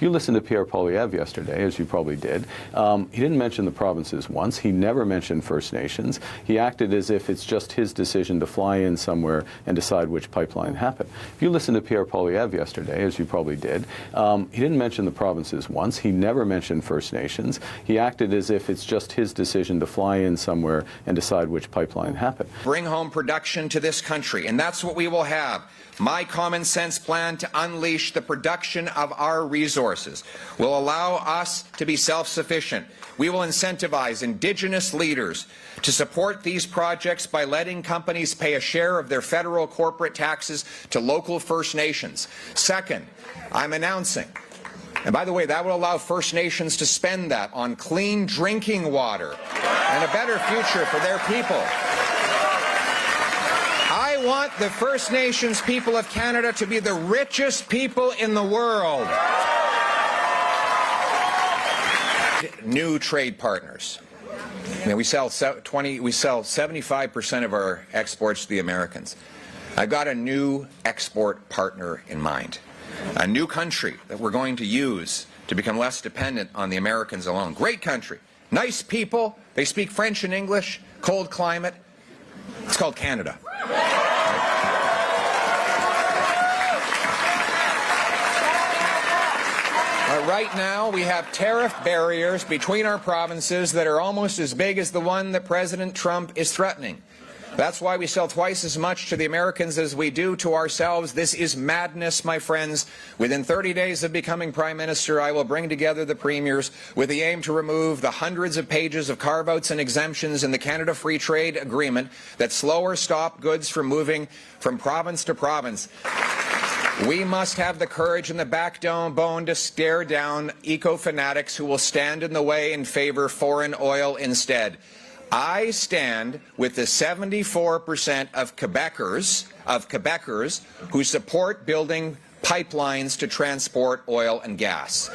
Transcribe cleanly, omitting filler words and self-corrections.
If you listened to Pierre Poilievre yesterday, as you probably did, he didn't mention the provinces once. He never mentioned First Nations. He acted as if it's just his decision to fly in somewhere and decide which pipeline happened. If you listened to Pierre Poilievre yesterday, as you probably did, he didn't mention the provinces once. He never mentioned First Nations. He acted as if it's just his decision to fly in somewhere and decide which pipeline happened. Bring home production to this country, and that's what we will have. My common sense plan to unleash the production of our resources will allow us to be self-sufficient. We will incentivize Indigenous leaders to support these projects by letting companies pay a share of their federal corporate taxes to local First Nations. Second, I'm announcing, and by the way, that will allow First Nations to spend that on clean drinking water and a better future for their people. I want the First Nations people of Canada to be the richest people in the world. New trade partners. I mean, we sell 75% of our exports to the Americans. I've got a new export partner in mind. A new country that we're going to use to become less dependent on the Americans alone. Great country. Nice people. They speak French and English. Cold climate. It's called Canada. Right now, we have tariff barriers between our provinces that are almost as big as the one that President Trump is threatening. That's why we sell twice as much to the Americans as we do to ourselves. This is madness, my friends. Within 30 days of becoming Prime Minister, I will bring together the premiers with the aim to remove the hundreds of pages of carve-outs and exemptions in the Canada Free Trade Agreement that slow or stop goods from moving from province to province. We must have the courage and the backbone to stare down eco-fanatics who will stand in the way and favor foreign oil instead. I stand with the 74% of Quebecers who support building pipelines to transport oil and gas.